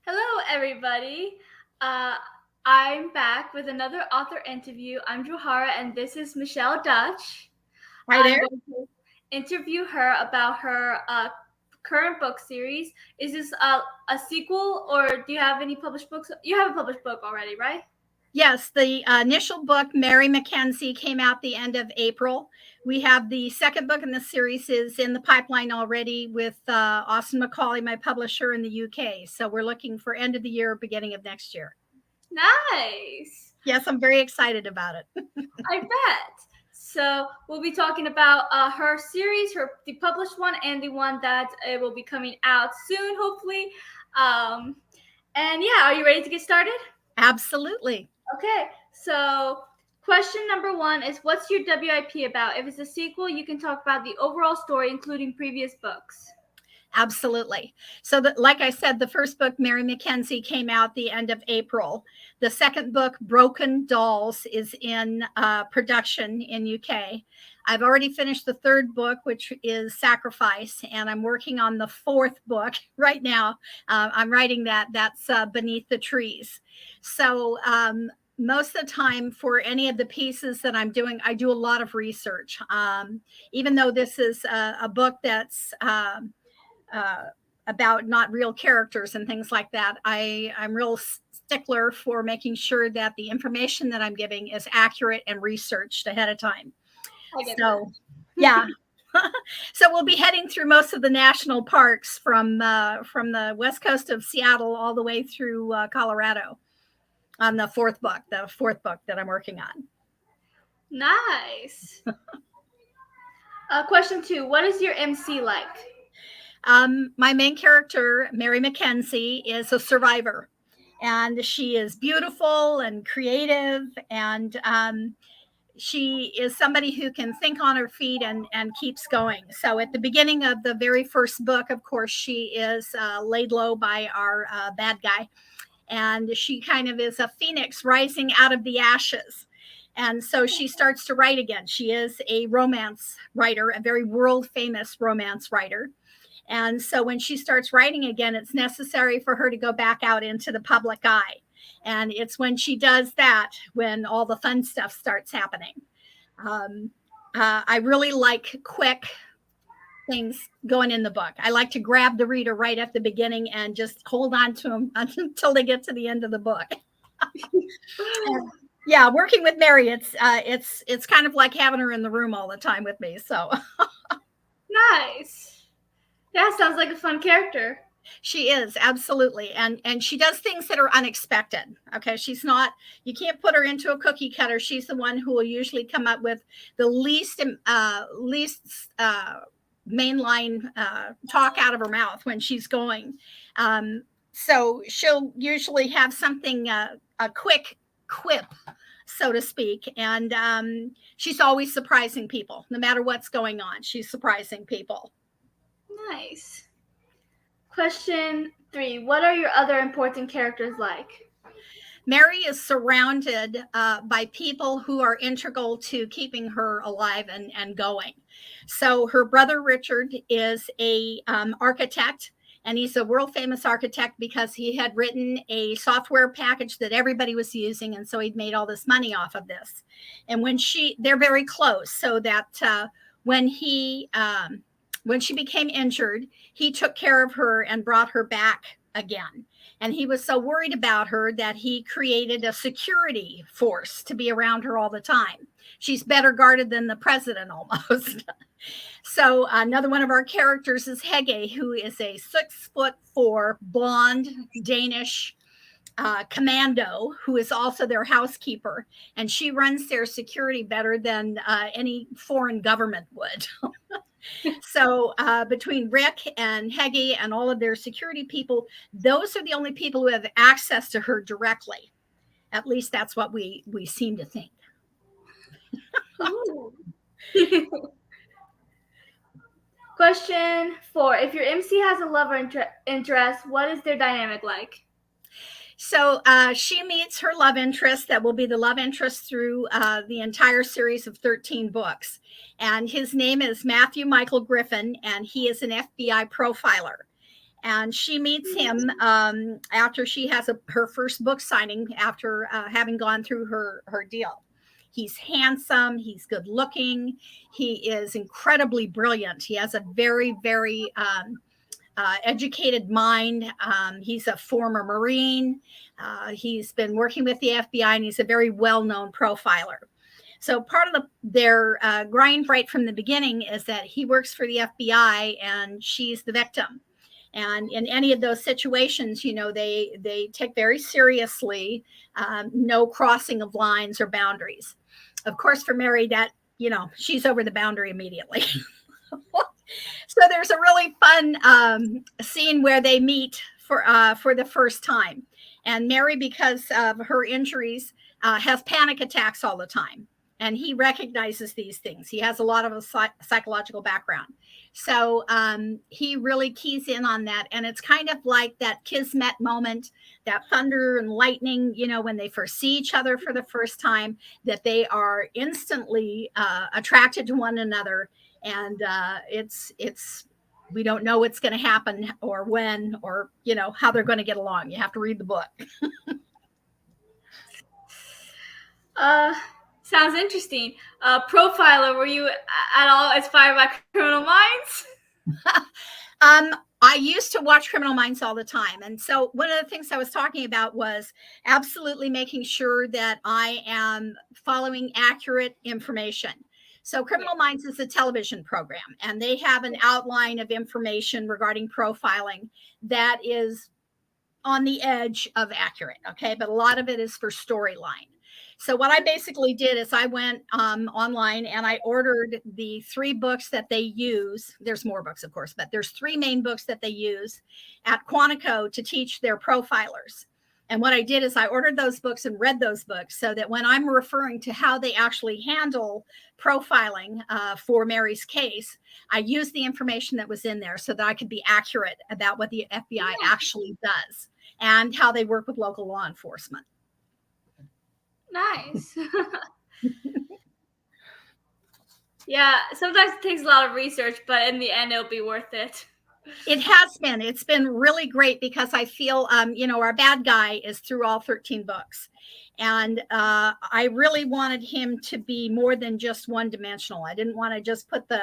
Hello, everybody. Uh, I'm back with another author interview. I'm Johara, and this is Michelle Dutch. Hi I'm there. going to interview her about her current book series. Is this a sequel, or do you have any published books? You have a published book already, right? Yes, the initial book, Mary Mackenzie, came out the end of April. We have the second book in the series is in the pipeline already with Austin Macaulay, my publisher in the UK. So we're looking for end of the year, beginning of next year. Nice. Yes, I'm very excited about it. I bet. So we'll be talking about her series, the published one, and the one that will be coming out soon, hopefully. Um, and yeah, are you ready to get started? Absolutely. Okay, so question number one is what's your WIP about? If it's a sequel, you can talk about the overall story, including previous books. Absolutely. So, like I said, the first book, Mary Mackenzie, came out the end of April. The second book, Broken Dolls, is in production in UK. I've already finished the third book, which is Sacrifice, and I'm working on the fourth book right now. I'm writing that. That's Beneath the Trees. So, most of the time for any of the pieces that I'm doing, I do a lot of research. Even though this is a book that's uh, about not real characters and things like that. I'm real stickler for making sure that the information that I'm giving is accurate and researched ahead of time. I get So, yeah. So we'll be heading through most of the national parks from the west coast of Seattle all the way through Colorado on the fourth book that I'm working on. Nice. Question two, what is your MC like? My main character, Mary Mackenzie, is a survivor, and she is beautiful and creative, and she is somebody who can think on her feet and keeps going. So at the beginning of the very first book, of course, she is laid low by our bad guy, and she kind of is a phoenix rising out of the ashes. And so she starts to write again. She is a romance writer, a very world famous romance writer. And so when she starts writing again, it's necessary for her to go back out into the public eye. And it's when she does that when all the fun stuff starts happening. Um, I really like quick things going in the book. I like to grab the reader right at the beginning and just hold on to them until they get to the end of the book. Yeah, working with Mary, it's kind of like having her in the room all the time with me. So Nice. Yeah, sounds like a fun character. she is absolutely, and she does things that are unexpected. Okay, she's not. You can't put her into a cookie cutter. She's the one who will usually come up with the least mainline talk out of her mouth when she's going. So she'll usually have something a quick quip, so to speak, and she's always surprising people. No matter what's going on, she's surprising people. Nice. Question three, what are your other important characters like? Mary is surrounded by people who are integral to keeping her alive and going. So her brother Richard is a architect, and he's a world famous architect because he had written a software package that everybody was using, and so he'd made all this money off of this. And they're very close, so that when he when she became injured, he took care of her and brought her back again. And he was so worried about her that he created a security force to be around her all the time. She's better guarded than the president almost. So another one of our characters is Hege, who is a 6'4" blonde Danish commando who is also their housekeeper, and she runs their security better than any foreign government would. So between Rick and Hege and all of their security people, those are the only people who have access to her directly. At least that's what we seem to think. Question four, if your MC has a love interest, what is their dynamic like? So she meets her love interest that will be the love interest through the entire series of 13 books. And his name is Matthew Michael Griffin, and he is an FBI profiler. And she meets him after she has her first book signing after having gone through her deal. He's handsome. He's good looking. He is incredibly brilliant. He has a very, very educated mind. He's a former Marine. He's been working with the FBI, and he's a very well-known profiler. So part of their grind right from the beginning is that he works for the FBI and she's the victim. And in any of those situations, you know, they take very seriously no crossing of lines or boundaries. Of course, for Mary, that, you know, she's over the boundary immediately. So there's a really fun scene where they meet for the first time. And Mary, because of her injuries, has panic attacks all the time. And he recognizes these things. He has a lot of a psychological background. So he really keys in on that. And it's kind of like that kismet moment, that thunder and lightning, you know, when they first see each other for the first time, that they are instantly attracted to one another. And we don't know what's going to happen or when or, you know, how they're going to get along. You have to read the book. Sounds interesting. Profiler, were you at all inspired by Criminal Minds? I used to watch Criminal Minds all the time. And so one of the things I was talking about was absolutely making sure that I am following accurate information. So Criminal Minds is a television program, and they have an outline of information regarding profiling that is on the edge of accurate. Okay. But a lot of it is for storyline. So what I basically did is I went online and I ordered the 3 books that they use. There's more books, of course, but there's 3 main books that they use at Quantico to teach their profilers. And what I did is I ordered those books and read those books so that when I'm referring to how they actually handle profiling for Mary's case, I used the information that was in there so that I could be accurate about what the FBI actually does and how they work with local law enforcement. Nice. Yeah, sometimes it takes a lot of research, but in the end, it'll be worth it. It has been. It's been really great because I feel, you know, our bad guy is through all 13 books. And I really wanted him to be more than just one-dimensional. I didn't want to just put the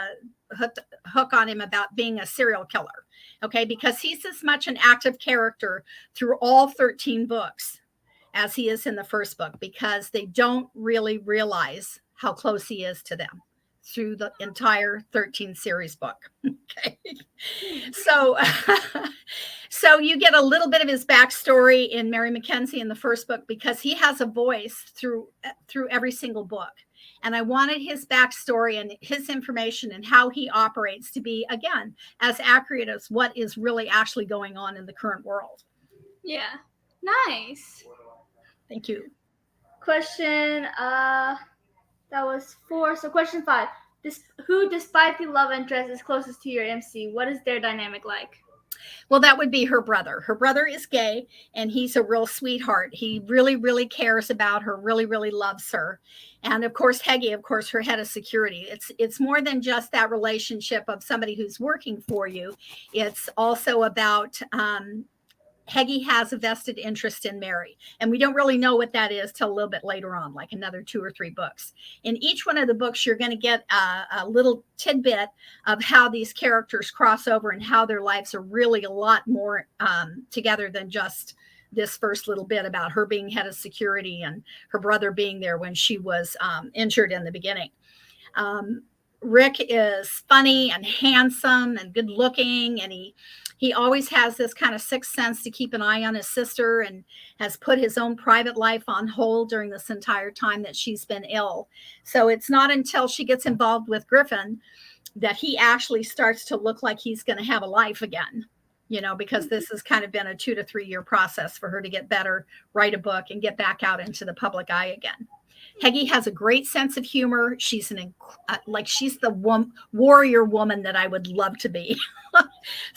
hook on him about being a serial killer, okay? Because he's as much an active character through all 13 books as he is in the first book, because they don't really realize how close he is to them through the entire 13 series book. Okay. So you get a little bit of his backstory in Mary Mackenzie in the first book, because he has a voice through every single book. And I wanted his backstory and his information and how he operates to be, again, as accurate as what is really actually going on in the current world. Yeah. Nice. Thank you. Question, that was 4. So question 5, who, despite the love interest, is closest to your MC? What is their dynamic like? Well, that would be her brother. Her brother is gay, and he's a real sweetheart. He really, really cares about her, really, really loves her. And of course, Heggie, of course, her head of security. It's more than just that relationship of somebody who's working for you. It's also about Heggie has a vested interest in Mary, and we don't really know what that is till a little bit later on, like another 2 or 3 books. In each one of the books, you're going to get a little tidbit of how these characters cross over and how their lives are really a lot more together than just this first little bit about her being head of security and her brother being there when she was injured in the beginning. Rick is funny and handsome and good looking, and he always has this kind of sixth sense to keep an eye on his sister, and has put his own private life on hold during this entire time that she's been ill. So it's not until she gets involved with Griffin that he actually starts to look like he's going to have a life again, you know, because this has kind of been a 2 to 3 year process for her to get better, write a book, and get back out into the public eye again. Heggie has a great sense of humor. She's she's the warrior woman that I would love to be.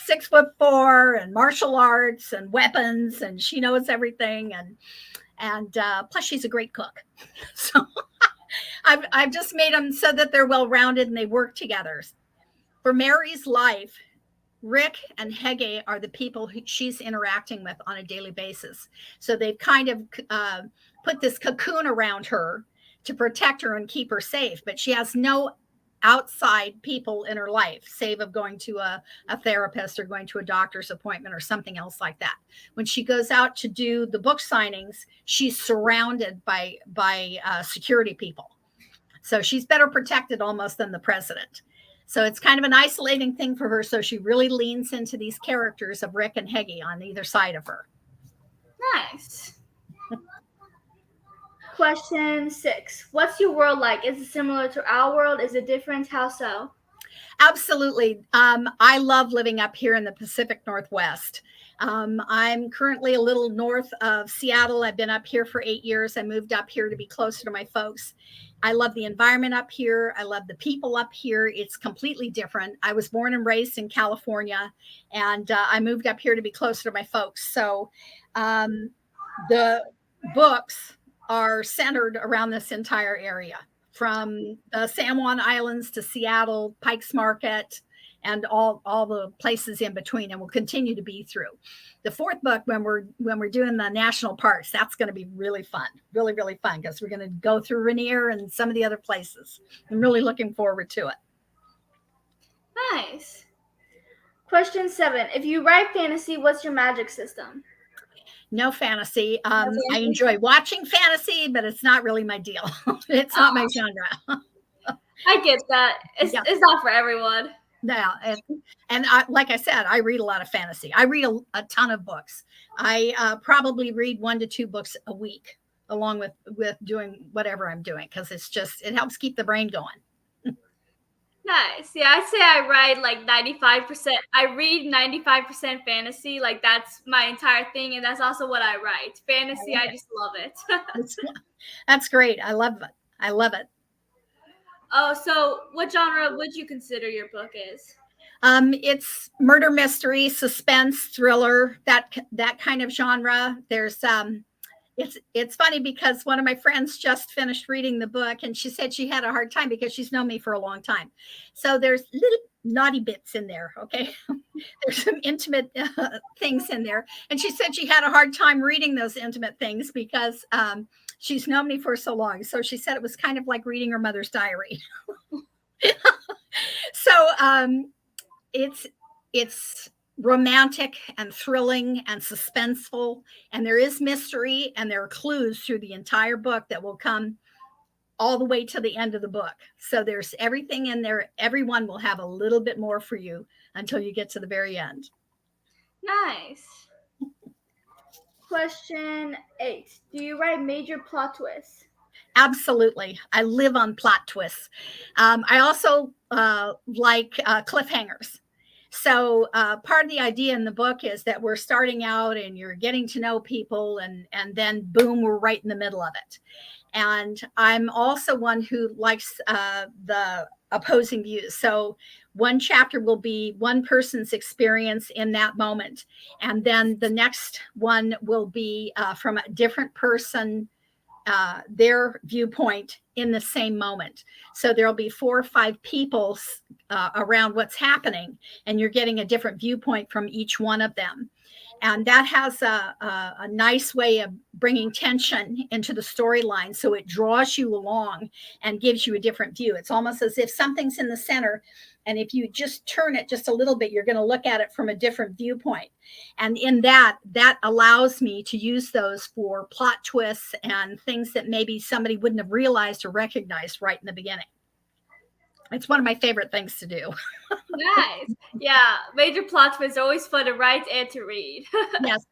6'4" and martial arts and weapons, and she knows everything. And plus she's a great cook. So I've just made them so that they're well-rounded and they work together. For Mary's life, Rick and Hege are the people who she's interacting with on a daily basis. So they've kind of put this cocoon around her to protect her and keep her safe, but she has no outside people in her life, save of going to a therapist or going to a doctor's appointment or something else like that. When she goes out to do the book signings, she's surrounded by security people. So she's better protected almost than the president. So it's kind of an isolating thing for her. So she really leans into these characters of Rick and Hege on either side of her. Nice. Question 6. What's your world like? Is it similar to our world? Is it different? How so? Absolutely. I love living up here in the Pacific Northwest. I'm currently a little north of Seattle. I've been up here for 8 years. I moved up here to be closer to my folks. I love the environment up here. I love the people up here. It's completely different. I was born and raised in California, and I moved up here to be closer to my folks. So the books are centered around this entire area, from the San Juan Islands to Seattle, Pikes Market, and all the places in between, and will continue to be through. The fourth book, when we're doing the national parks, that's going to be really fun, really, really fun, because we're going to go through Rainier and some of the other places. I'm really looking forward to it. Nice. Question 7. If you write fantasy, what's your magic system? No fantasy. I enjoy watching fantasy, but it's not really my deal. It's not my genre. I get that. It's not for everyone. No, and like I said, I read a lot of fantasy. I read a ton of books. I probably read 1 to 2 books a week, along with doing whatever I'm doing, because it helps keep the brain going. Nice. Yeah, I'd say I write like 95%. I read 95% fantasy. Like, that's my entire thing, and that's also what I write. Fantasy, I just love it. That's great. I love it. I love it. Oh, so what genre would you consider your book is? It's murder mystery, suspense, thriller, that kind of genre. There's it's funny because one of my friends just finished reading the book, and she said she had a hard time because she's known me for a long time. So there's little naughty bits in there. Okay. There's some intimate things in there. And she said she had a hard time reading those intimate things because she's known me for so long. So she said it was kind of like reading her mother's diary. So it's romantic and thrilling and suspenseful, and there is mystery, and there are clues through the entire book that will come all the way to the end of the book. So there's everything in there. Everyone will have a little bit more for you until you get to the very end. Nice. Question 8. Do you write major plot twists? Absolutely. I live on plot twists. I also like cliffhangers. So part of the idea in the book is that we're starting out and you're getting to know people, and then boom, we're right in the middle of it. And I'm also one who likes the opposing views. So one chapter will be one person's experience in that moment, and then the next one will be from a different person, their viewpoint in the same moment. So there'll be 4 or 5 people around what's happening, and you're getting a different viewpoint from each one of them. And that has a nice way of bringing tension into the storyline. So it draws you along and gives you a different view. It's almost as if something's in the center, and if you just turn it just a little bit, you're going to look at it from a different viewpoint. And in that allows me to use those for plot twists and things that maybe somebody wouldn't have realized or recognized right in the beginning. It's one of my favorite things to do. Nice. Yeah, major plot twists are always fun to write and to read. Yes,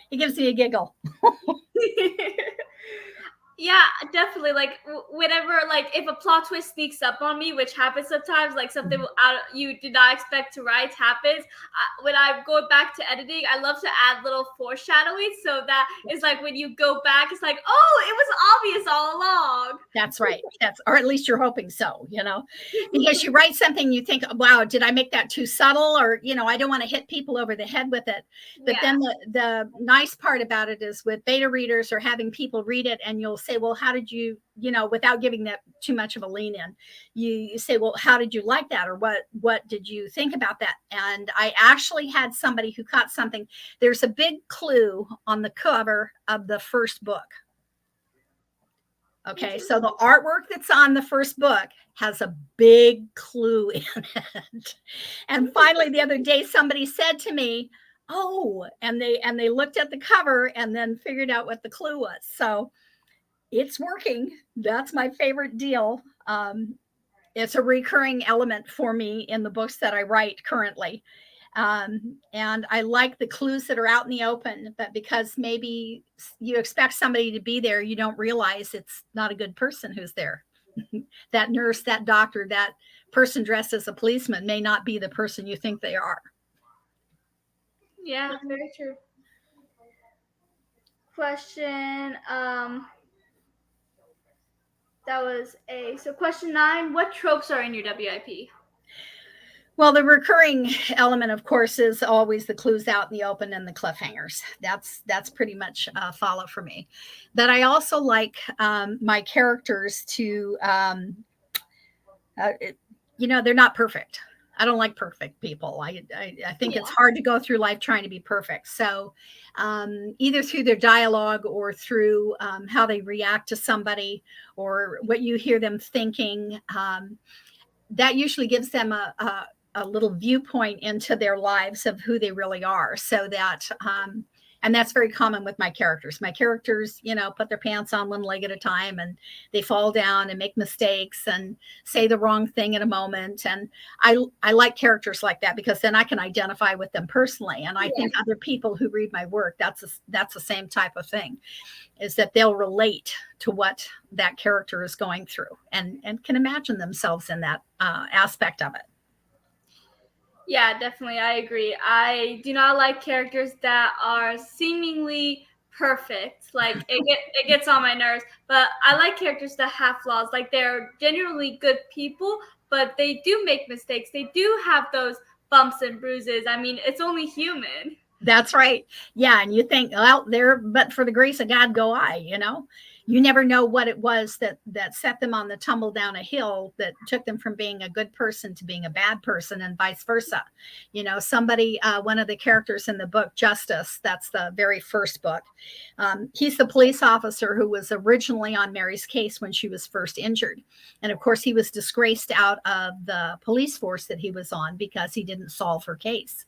it gives me a giggle. Yeah, definitely. Like whenever, like if a plot twist sneaks up on me, which happens sometimes, like something you did not expect to write happens. When I go back to editing, I love to add little foreshadowing, so that it's like when you go back, it's like, oh, it was obvious all along. That's right. Or at least you're hoping so, because you write something, you think, wow, did I make that too subtle? Or, I don't want to hit people over the head with it. But then the nice part about it is with beta readers or having people read it, and you'll say, well, how did you, without giving that too much of a lean in, you say, well, how did you like that? Or what did you think about that? And I actually had somebody who caught something. There's a big clue on the cover of the first book. Okay, so the artwork that's on the first book has a big clue in it. And finally, the other day, somebody said to me, "Oh," and they looked at the cover and then figured out what the clue was. So it's working. That's my favorite deal. It's a recurring element for me in the books that I write currently. And I like the clues that are out in the open, but because maybe you expect somebody to be there, you don't realize it's not a good person who's there. That nurse, that doctor, that person dressed as a policeman may not be the person you think they are. Yeah, very true. Question, that was so question 9, what tropes are in your WIP? Well, the recurring element, of course, is always the clues out in the open and the cliffhangers. That's pretty much a follow for me. But I also like my characters to, they're not perfect. I don't like perfect people. I think it's hard to go through life trying to be perfect. So either through their dialogue or through how they react to somebody or what you hear them thinking, that usually gives them a little viewpoint into their lives of who they really are. So that, and that's very common with my characters. My characters, put their pants on one leg at a time, and they fall down and make mistakes and say the wrong thing in a moment. And I like characters like that because then I can identify with them personally. And I think other people who read my work, that's the same type of thing, is that they'll relate to what that character is going through and can imagine themselves in that aspect of it. Yeah, definitely. I agree. I do not like characters that are seemingly perfect. Like it gets on my nerves. But I like characters that have flaws. Like they're genuinely good people, but they do make mistakes. They do have those bumps and bruises. I mean, it's only human. That's right. Yeah. And you think, well, there, but for the grace of God go I, you never know what it was that set them on the tumble down a hill that took them from being a good person to being a bad person and vice versa. Somebody, one of the characters in the book, Justice, that's the very first book. He's the police officer who was originally on Mary's case when she was first injured. And of course, he was disgraced out of the police force that he was on because he didn't solve her case.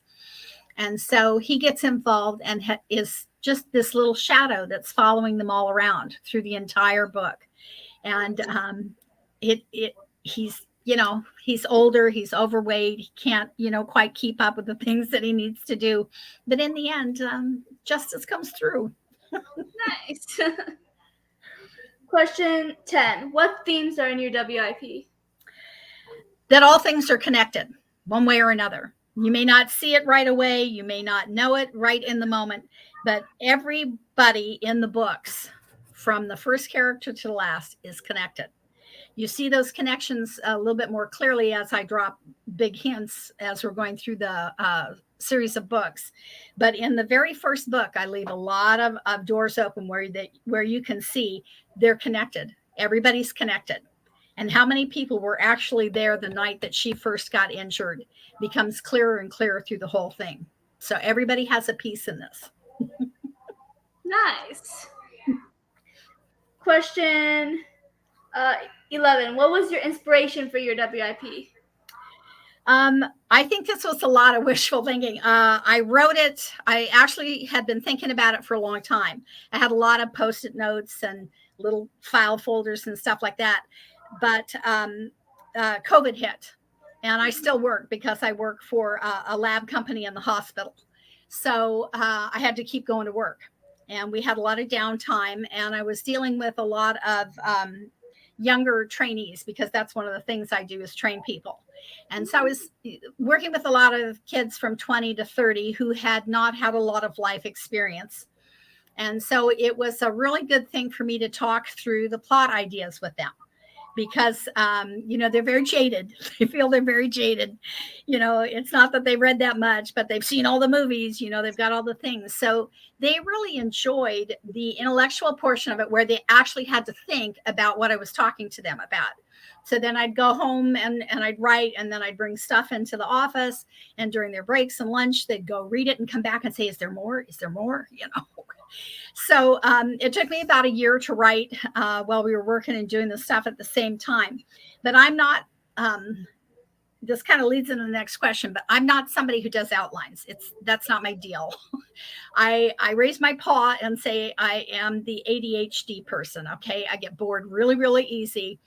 And so he gets involved and is just this little shadow that's following them all around through the entire book. And he's older, he's overweight, he can't, quite keep up with the things that he needs to do. But in the end, justice comes through. Nice. Question 10. What themes are in your WIP? That all things are connected one way or another. You may not see it right away. You may not know it right in the moment, but everybody in the books, from the first character to the last, is connected. You see those connections a little bit more clearly as I drop big hints as we're going through the series of books. But in the very first book, I leave a lot of doors open where you can see they're connected. Everybody's connected. And how many people were actually there the night that she first got injured becomes clearer and clearer through the whole thing. So everybody has a piece in this. Nice. Question 11. What was your inspiration for your WIP? I think this was a lot of wishful thinking. I wrote it. I actually had been thinking about it for a long time. I had a lot of Post-it notes and little file folders and stuff like that. But COVID hit, and I still work because I work for a lab company in the hospital. So I had to keep going to work, and we had a lot of downtime, and I was dealing with a lot of younger trainees because that's one of the things I do is train people. And so I was working with a lot of kids from 20 to 30 who had not had a lot of life experience. And so it was a really good thing for me to talk through the plot ideas with them. because they're very jaded. They feel they're very jaded. It's not that they read that much, but they've seen all the movies. They've got all the things. So they really enjoyed the intellectual portion of it, where they actually had to think about what I was talking to them about. So then I'd go home and I'd write, and then I'd bring stuff into the office, and during their breaks and lunch, they'd go read it and come back and say, is there more? Is there more? So it took me about a year to write while we were working and doing the stuff at the same time. But I'm not, this kind of leads into the next question, but I'm not somebody who does outlines. That's not my deal. I raise my paw and say I am the ADHD person. Okay. I get bored really, really easy.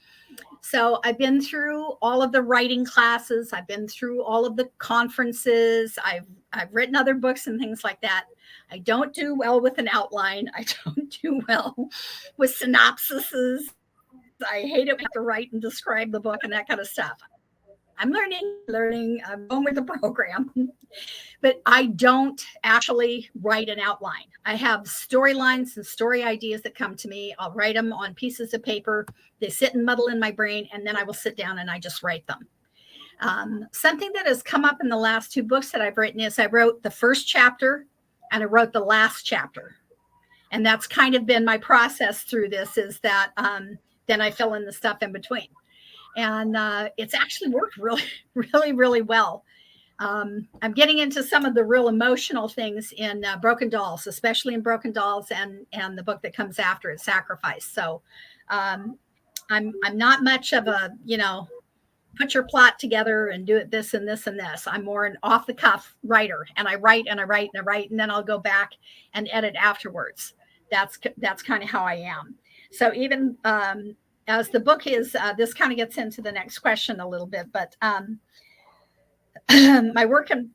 So I've been through all of the writing classes. I've been through all of the conferences. I've written other books and things like that. I don't do well with an outline. I don't do well with synopsises. I hate it when I have to write and describe the book and that kind of stuff. I'm learning. I'm going with the program. But I don't actually write an outline. I have storylines and story ideas that come to me. I'll write them on pieces of paper. They sit and muddle in my brain, and then I will sit down and I just write them. Something that has come up in the last 2 books that I've written is I wrote the first chapter and I wrote the last chapter. And that's kind of been my process through this, is that then I fill in the stuff in between. And it's actually worked really, really, really well. I'm getting into some of the real emotional things in Broken Dolls, especially in Broken Dolls and the book that comes after it, Sacrifice. So I'm not much of a, put your plot together and do it this and this and this. I'm more an off the cuff writer, and I write and I write and I write, and then I'll go back and edit afterwards. That's kind of how I am. So even as the book is, this kind of gets into the next question a little bit, but my work in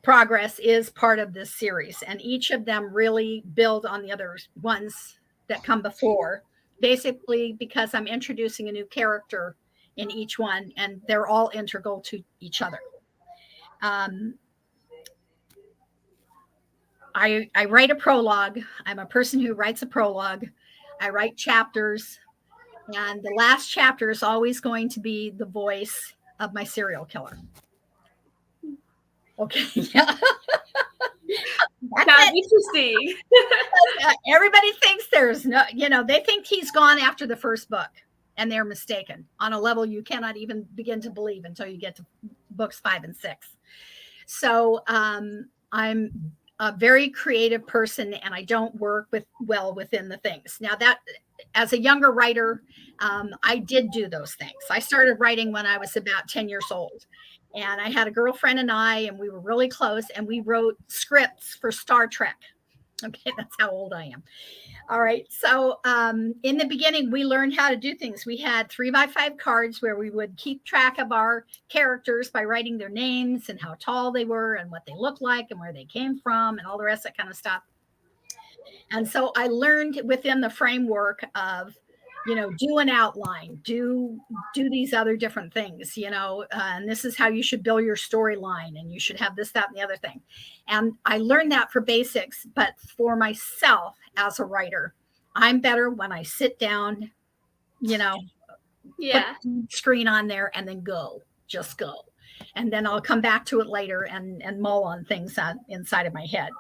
progress is part of this series, and each of them really build on the other ones that come before, basically because I'm introducing a new character in each one, and they're all integral to each other. I write a prologue. I'm a person who writes a prologue. I write chapters, and the last chapter is always going to be the voice of my serial killer. Okay. Yeah. That's interesting. Everybody thinks there's no, they think he's gone after the first book, and they're mistaken on a level you cannot even begin to believe until you get to books 5 and 6. So I'm a very creative person, and I don't work well within the things. Now, that as a younger writer, I did do those things. I started writing when I was about 10 years old. And I had a girlfriend and we were really close, and we wrote scripts for Star Trek. Okay, that's how old I am. All right. So in the beginning, we learned how to do things. We had 3x5 cards where we would keep track of our characters by writing their names and how tall they were and what they looked like and where they came from and all the rest of that kind of stuff. And so I learned within the framework of, do an outline, do these other different things, and this is how you should build your storyline, and you should have this, that, and the other thing. And I learned that for basics, but for myself as a writer, I'm better when I sit down, put the screen on there and then just go. And then I'll come back to it later and mull on things inside of my head.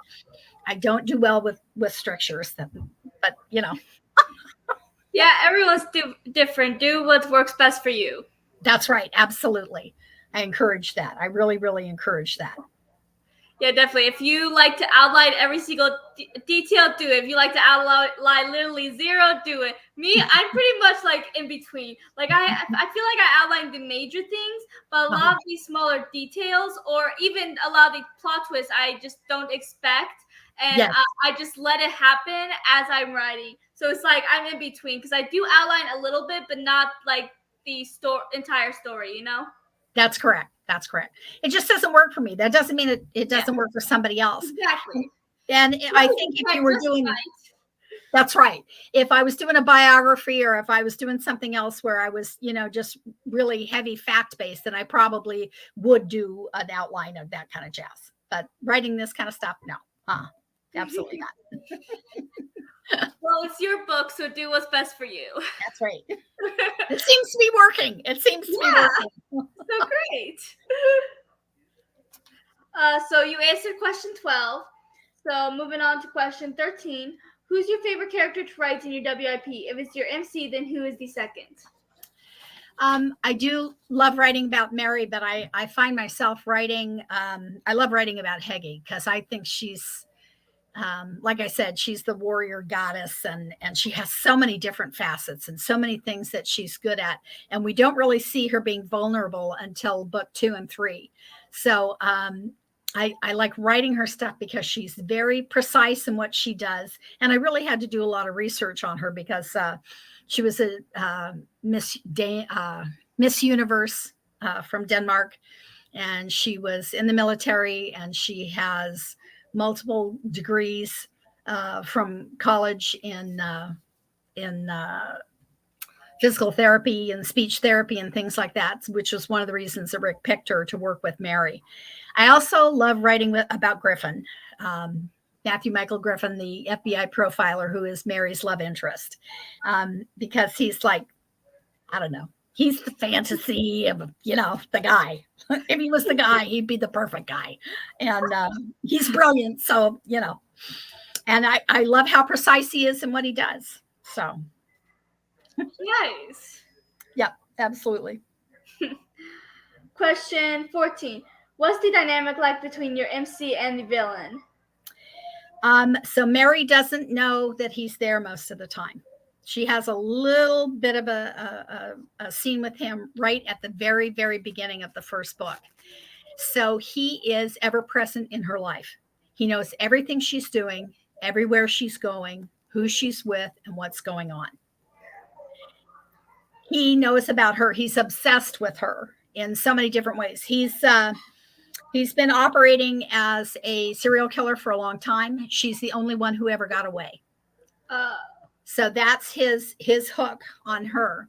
I don't do well with structures, but Yeah, everyone's different. Do what works best for you. That's right. Absolutely. I encourage that. I really, really encourage that. Yeah, definitely. If you like to outline every single detail, do it. If you like to outline literally zero, do it. Me, I'm pretty much like in between. Like I feel like I outline the major things, but a lot of these smaller details, or even a lot of the plot twists, I just don't expect. And yes. I just let it happen as I'm writing. So it's like I'm in between, because I do outline a little bit, but not like the entire story, That's correct. That's correct. It just doesn't work for me. That doesn't mean it doesn't work for somebody else. Exactly. And I think if you were doing, that's right. If I was doing a biography, or if I was doing something else where I was, just really heavy fact-based, then I probably would do an outline of that kind of jazz. But writing this kind of stuff, no. Absolutely not. Well, it's your book, so do what's best for you. That's right. It seems to be working. It seems to be working. So great. So you answered question 12. So moving on to question 13. Who's your favorite character to write in your WIP? If it's your MC, then who is the second? I do love writing about Mary, but I find myself writing, I love writing about Heggie because I think she's, like I said, she's the warrior goddess, and she has so many different facets and so many things that she's good at. And we don't really see her being vulnerable until book 2 and 3. So I like writing her stuff because she's very precise in what she does. And I really had to do a lot of research on her because she was a Miss Universe from Denmark, and she was in the military, and she has multiple degrees from college in physical therapy and speech therapy and things like that, which was one of the reasons that Rick picked her to work with Mary. I also love writing about Griffin, Matthew Michael Griffin, the FBI profiler who is Mary's love interest, because he's like, I don't know, he's the fantasy of, the guy. If he was the guy, he'd be the perfect guy. And he's brilliant. So, and I love how precise he is in what he does. So. Nice. Yep, absolutely. Question 14. What's the dynamic like between your MC and the villain? So Mary doesn't know that he's there most of the time. She has a little bit of a scene with him right at the very, very beginning of the first book. So he is ever present in her life. He knows everything she's doing, everywhere she's going, who she's with, and what's going on. He knows about her. He's obsessed with her in so many different ways. He's been operating as a serial killer for a long time. She's the only one who ever got away. So that's his hook on her.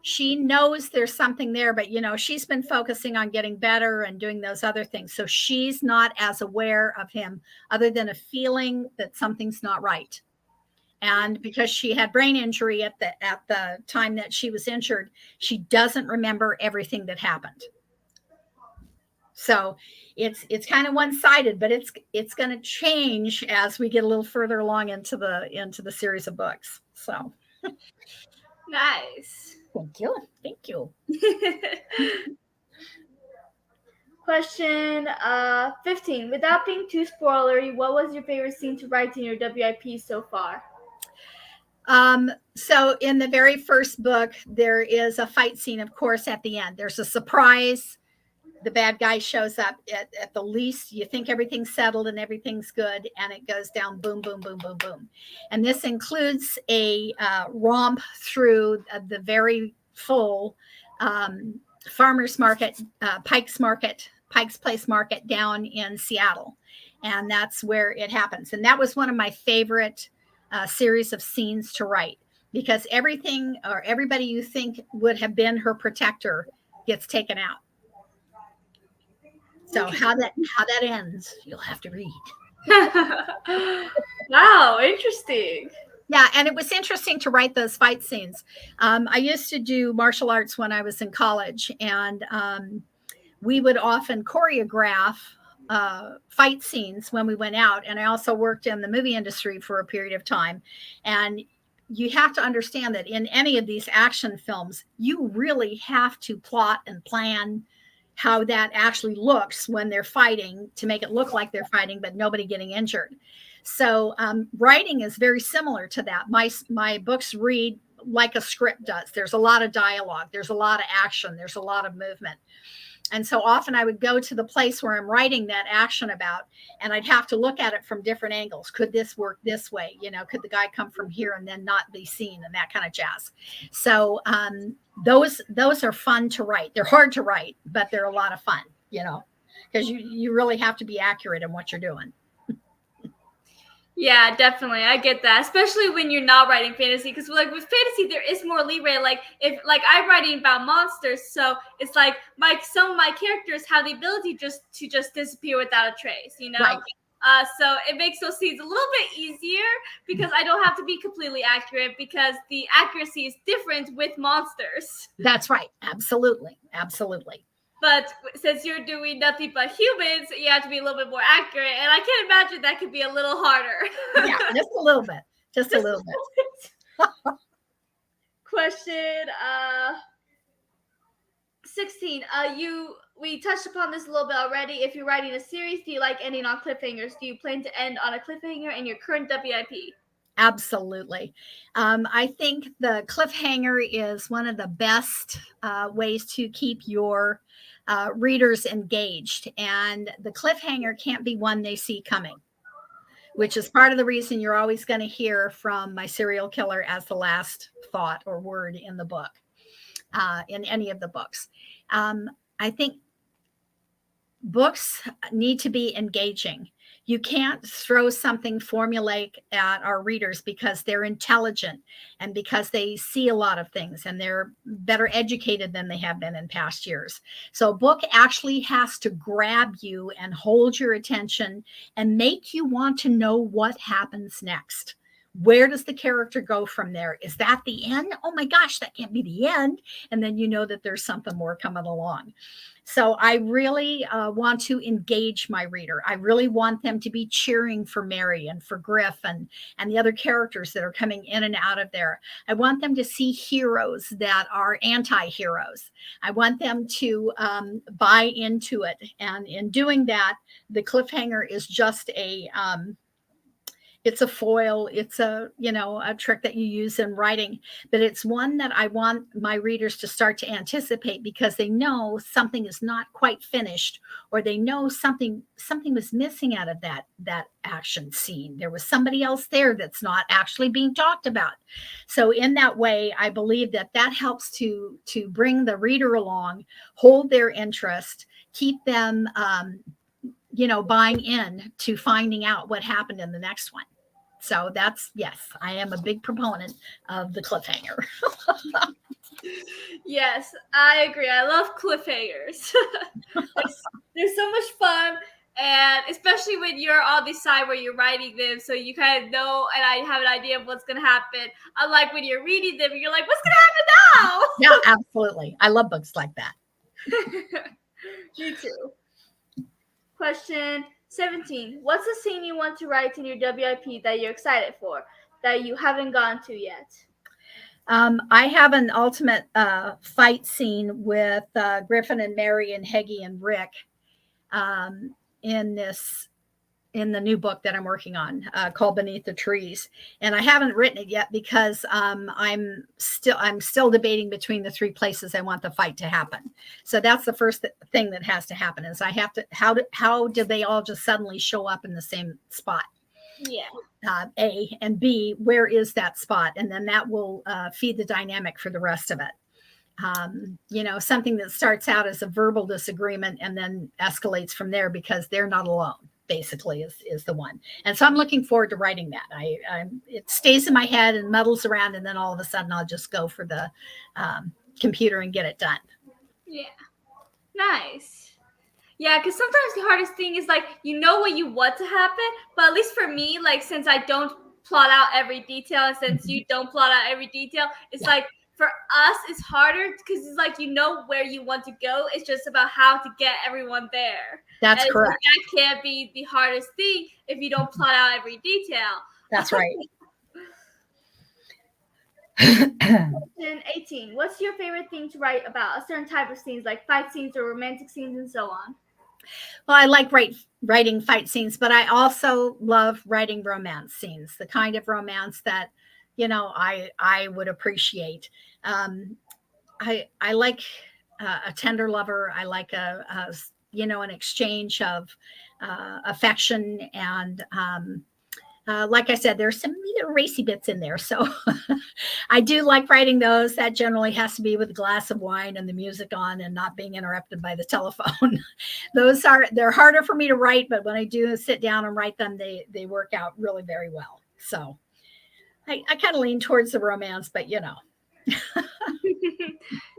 She knows there's something there, but she's been focusing on getting better and doing those other things. So she's not as aware of him other than a feeling that something's not right. And because she had brain injury at the time that she was injured, she doesn't remember everything that happened. So it's kind of one-sided, but it's going to change as we get a little further along into the series of books. So nice. Thank you. Question 15. Without being too spoilery, what was your favorite scene to write in your WIP so far? So in the very first book, there is a fight scene, of course, at the end. There's a surprise. The bad guy shows up at the least. You think everything's settled and everything's good, and it goes down, boom, boom, boom, boom, boom. And this includes a romp through the very full farmers market, Pike's Place Market down in Seattle. And that's where it happens. And that was one of my favorite series of scenes to write, because everything or everybody you think would have been her protector gets taken out. So how that ends, you'll have to read. Wow, interesting. Yeah, and it was interesting to write those fight scenes. I used to do martial arts when I was in college, and we would often choreograph fight scenes when we went out. And I also worked in the movie industry for a period of time. And you have to understand that in any of these action films, you really have to plot and plan how that actually looks when they're fighting to make it look like they're fighting, but nobody getting injured. So writing is very similar to that. My books read like a script does. There's a lot of dialogue. There's a lot of action. There's a lot of movement. And so often I would go to the place where I'm writing that action about, and I'd have to look at it from different angles. Could this work this way? Could the guy come from here and then not be seen, and that kind of jazz. So those are fun to write. They're hard to write, but they're a lot of fun, because you really have to be accurate in what you're doing. Yeah, definitely. I get that, especially when you're not writing fantasy, because with fantasy there is more leeway. If I'm writing about monsters, so it's like some of my characters have the ability to just disappear without a trace, Right. So it makes those scenes a little bit easier because I don't have to be completely accurate because the accuracy is different with monsters. That's right. Absolutely. Absolutely. But since you're doing nothing but humans, you have to be a little bit more accurate. And I can imagine that could be a little harder. Yeah, just a little bit. Just a little bit. Question 16. We touched upon this a little bit already. If you're writing a series, do you like ending on cliffhangers? Do you plan to end on a cliffhanger in your current WIP? Absolutely. I think the cliffhanger is one of the best ways to keep your readers engaged. And the cliffhanger can't be one they see coming, which is part of the reason you're always going to hear from my serial killer as the last thought or word in the book, in any of the books. I think books need to be engaging. You can't throw something formulaic at our readers because they're intelligent and because they see a lot of things and they're better educated than they have been in past years. So a book actually has to grab you and hold your attention and make you want to know what happens next. Where does the character go from there? Is that the end? Oh my gosh, that can't be the end. And then you know that there's something more coming along. So I really want to engage my reader. I really want them to be cheering for Mary and for Griff and the other characters that are coming in and out of there. I want them to see heroes that are anti-heroes. I want them to buy into it. And in doing that, the cliffhanger is just it's a foil. It's a trick that you use in writing, but it's one that I want my readers to start to anticipate because they know something is not quite finished, or they know something was missing out of that action scene. There was somebody else there that's not actually being talked about. So in that way, I believe that helps to bring the reader along, hold their interest, keep them buying in to finding out what happened in the next one. So yes, I am a big proponent of the cliffhanger. Yes, I agree. I love cliffhangers. They're so much fun, and especially when you're on the side where you're writing them, so you kind of know and I have an idea of what's going to happen. Unlike when you're reading them, you're like, what's going to happen now? Yeah, absolutely. I love books like that. Me too. Question 17. What's the scene you want to write in your WIP that you're excited for, that you haven't gone to yet? I have an ultimate fight scene with Griffin and Mary and Heggie and Rick in the new book that I'm working on called Beneath the Trees. And I haven't written it yet because I'm still debating between the three places I want the fight to happen. So that's the first thing that has to happen is I have to, how did they all just suddenly show up in the same spot? Yeah. A, and B, where is that spot? And then that will feed the dynamic for the rest of it. Something that starts out as a verbal disagreement and then escalates from there because they're not alone, basically is the one. And so I'm looking forward to writing that. It stays in my head and muddles around, and then all of a sudden I'll just go for the computer and get it done. Yeah. Nice. Yeah, because sometimes the hardest thing is like, you know what you want to happen, but at least for me, like, since I don't plot out every detail, and since you don't plot out every detail, it's like, for us, it's harder because it's like, you know where you want to go. It's just about how to get everyone there. That's correct. That can't be the hardest thing if you don't plot out every detail. That's right. 18. What's your favorite thing to write about? A certain type of scenes, like fight scenes or romantic scenes and so on. Well, I like writing fight scenes, but I also love writing romance scenes, the kind of romance that, I would appreciate. I like a tender lover. I like an exchange of affection. And like I said, there's some little racy bits in there. So I do like writing those. That generally has to be with a glass of wine and the music on and not being interrupted by the telephone. They're harder for me to write, but when I do sit down and write them, they work out really very well. So I kind of lean towards the romance, but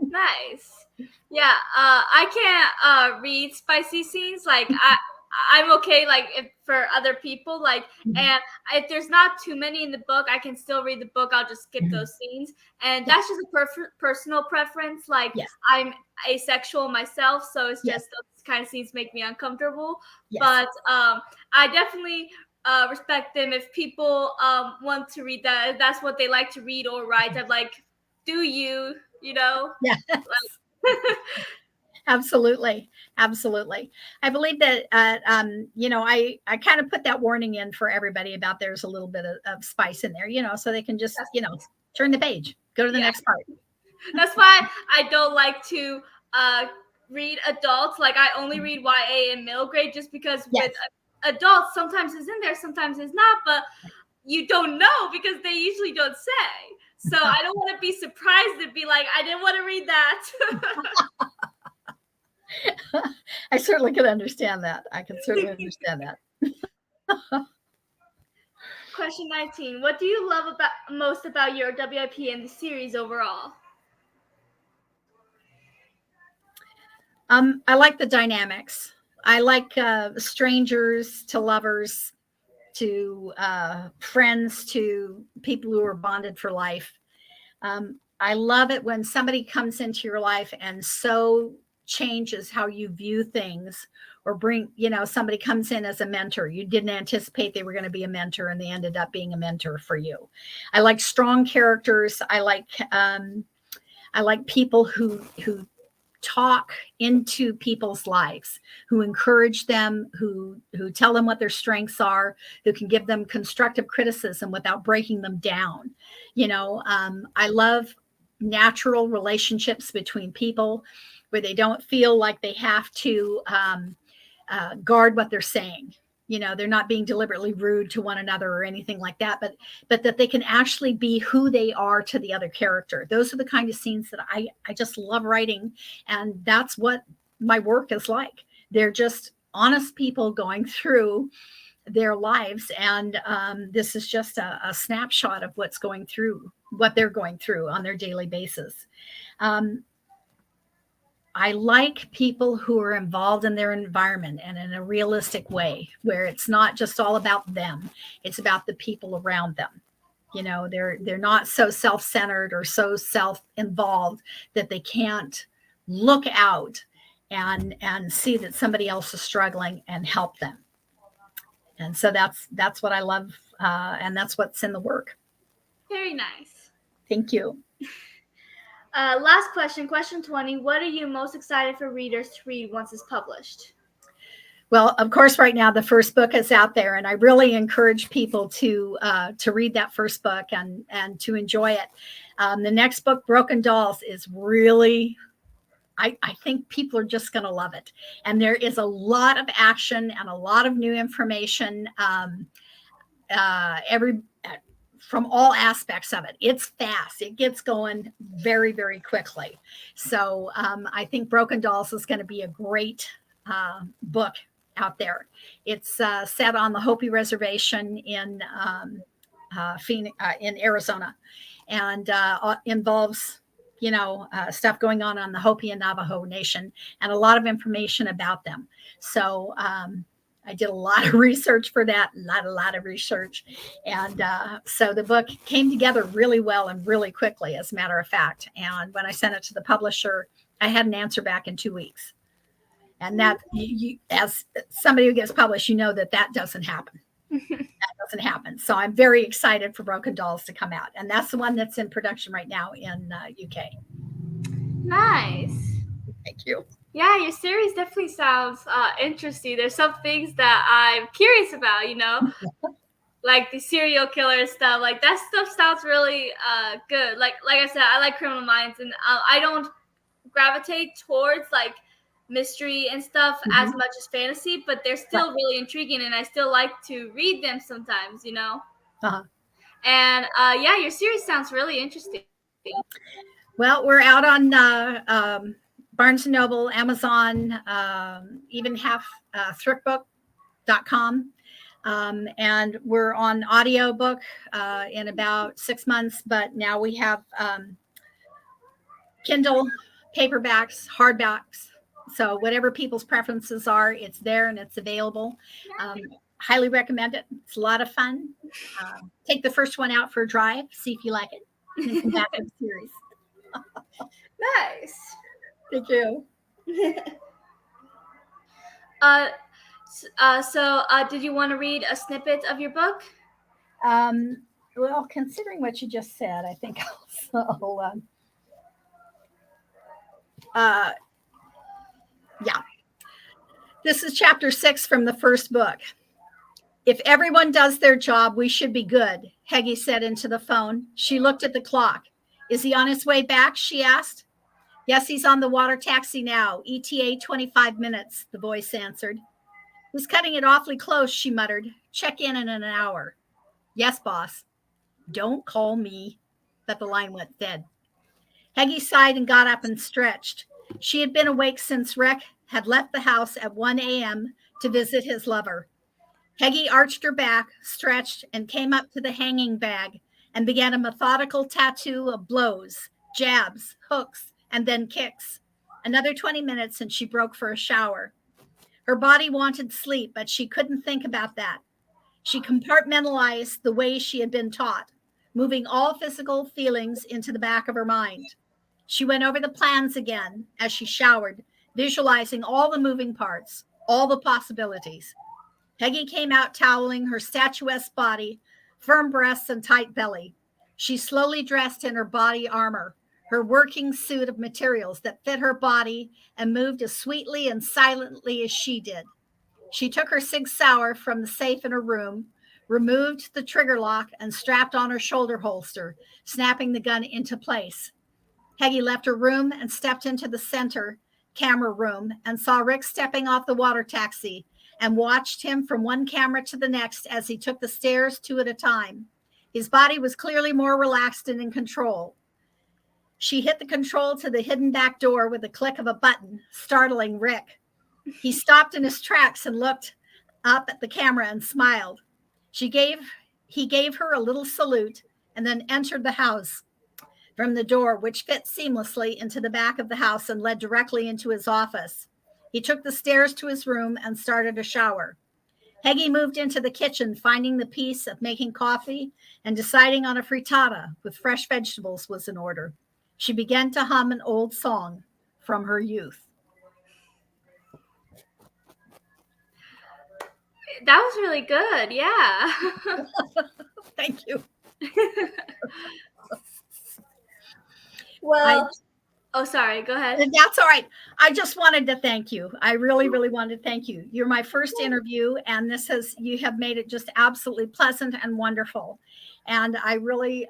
Nice. Yeah, I can't read spicy scenes. Like I'm okay, like, if for other people, like, and if there's not too many in the book, I can still read the book. I'll just skip those scenes, and Yeah. that's just a personal preference. Like, Yes. I'm asexual myself, so it's Yes. just those kind of scenes make me uncomfortable. Yes. But I definitely respect them if people want to read that. If that's what they like to read or write, I'm like, do you, you know? Yeah. Like, Absolutely. Absolutely. I believe that, I kind of put that warning in for everybody about there's a little bit of spice in there, so they can just, turn the page, go to the next part. That's why I don't like to read adults. Like, I only read YA and middle grade just because with adults, sometimes it's in there, sometimes it's not, but you don't know because they usually don't say. So I don't want to be surprised and be like, I didn't want to read that. I certainly can understand that. I can certainly understand that. Question 19. What do you love most about your WIP and the series overall? I like the dynamics. I like strangers to lovers to friends to people who are bonded for life. I love it when somebody comes into your life and so changes how you view things, or somebody comes in as a mentor. You didn't anticipate they were going to be a mentor and they ended up being a mentor for you. I like strong characters. I like people who talk into people's lives, who encourage them, who tell them what their strengths are, who can give them constructive criticism without breaking them down. I love natural relationships between people where they don't feel like they have to guard what they're saying. They're not being deliberately rude to one another or anything like that, but that they can actually be who they are to the other character. Those are the kind of scenes that I just love writing. And that's what my work is like. They're just honest people going through their lives. And this is just a snapshot of what they're going through on their daily basis. I like people who are involved in their environment and in a realistic way, where it's not just all about them. It's about the people around them. They're not so self-centered or so self-involved that they can't look out and see that somebody else is struggling and help them. And so that's what I love. And that's what's in the work. Very nice. Thank you. Last question 20. What are you most excited for readers to read once it's published? Well, of course, right now the first book is out there, and I really encourage people to read that first book and to enjoy it. The next book, Broken Dolls, is really, I think people are just going to love it. And there is a lot of action and a lot of new information from all aspects of it. It's fast. It gets going very, very quickly. So I think Broken Dolls is going to be a great book out there. It's set on the Hopi Reservation in Phoenix, in Arizona, and involves stuff going on the Hopi and Navajo Nation, and a lot of information about them. So I did a lot of research for that, a lot of research. And so the book came together really well and really quickly, as a matter of fact. And when I sent it to the publisher, I had an answer back in 2 weeks. And that, as somebody who gets published, that doesn't happen. That doesn't happen. So I'm very excited for Broken Dolls to come out. And that's the one that's in production right now in UK. Nice. Thank you. Yeah, your series definitely sounds interesting. There's some things that I'm curious about, like the serial killer stuff. Like, that stuff sounds really good. Like I said, I like Criminal Minds, and I don't gravitate towards like mystery and stuff as much as fantasy, but they're still really intriguing, and I still like to read them sometimes, Uh-huh. And your series sounds really interesting. Well, we're out on Barnes & Noble, Amazon, even have thriftbook.com. And we're on audiobook in about 6 months, but now we have Kindle, paperbacks, hardbacks, So whatever people's preferences are, it's there and it's available. Highly recommend it. It's a lot of fun. Take the first one out for a drive, see if you like it, and then come back to the series. Nice. Thank you. Did you want to read a snippet of your book? Well, considering what you just said, I think I'll yeah. This is chapter 6 from the first book. If everyone does their job, we should be good, Heggie said into the phone. She looked at the clock. Is he on his way back? She asked. Yes, he's on the water taxi now. ETA 25 minutes, the voice answered. He's cutting it awfully close, she muttered. Check in an hour. Yes, boss. Don't call me. But the line went dead. Heggie sighed and got up and stretched. She had been awake since Rec had left the house at 1 a.m. to visit his lover. Heggie arched her back, stretched, and came up to the hanging bag and began a methodical tattoo of blows, jabs, hooks, and then kicks. Another 20 minutes and she broke for a shower. Her body wanted sleep, but she couldn't think about that. She compartmentalized the way she had been taught, moving all physical feelings into the back of her mind. She went over the plans again as she showered, visualizing all the moving parts, all the possibilities. Heggie came out toweling her statuesque body, firm breasts and tight belly. She slowly dressed in her body armor, her working suit of materials that fit her body and moved as sweetly and silently as she did. She took her Sig Sauer from the safe in her room, removed the trigger lock, and strapped on her shoulder holster, snapping the gun into place. Heggie left her room and stepped into the center camera room and saw Rick stepping off the water taxi and watched him from one camera to the next as he took the stairs 2 at a time. His body was clearly more relaxed and in control. She hit the control to the hidden back door with a click of a button, startling Rick. He stopped in his tracks and looked up at the camera and smiled. He gave her a little salute and then entered the house from the door, which fit seamlessly into the back of the house and led directly into his office. He took the stairs to his room and started a shower. Heggie moved into the kitchen, finding the peace of making coffee and deciding on a frittata with fresh vegetables was in order. She began to hum an old song from her youth. That was really good. Yeah. Thank you. Well, sorry. Go ahead. That's all right. I just wanted to thank you. I really, really wanted to thank you. You're my first interview, and you have made it just absolutely pleasant and wonderful. And I really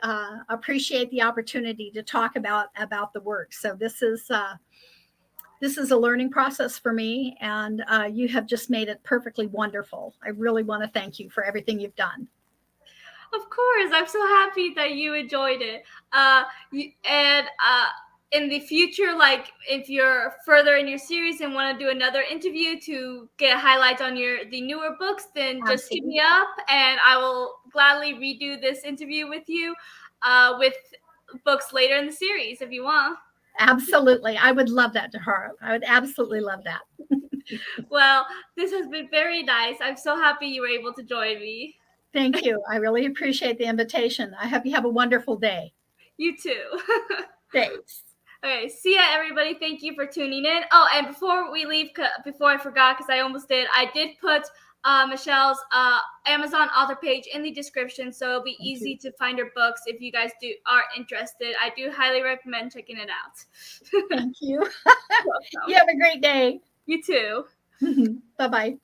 appreciate the opportunity to talk about the work. So this is a learning process for me, and you have just made it perfectly wonderful. I really want to thank you for everything you've done. Of course, I'm so happy that you enjoyed it. In the future, like if you're further in your series and want to do another interview to get highlights on the newer books, then just hit me up and I will gladly redo this interview with you with books later in the series if you want. Absolutely. I would love that, Tahara. I would absolutely love that. Well, this has been very nice. I'm so happy you were able to join me. Thank you. I really appreciate the invitation. I hope you have a wonderful day. You too. Thanks. Okay, see ya, everybody. Thank you for tuning in. Oh, and before we leave, before I forgot, because I almost did, I did put Michelle's Amazon author page in the description, so it'll be easy to find her books if you guys are interested. I do highly recommend checking it out. Thank you. You have a great day. You too. Bye-bye.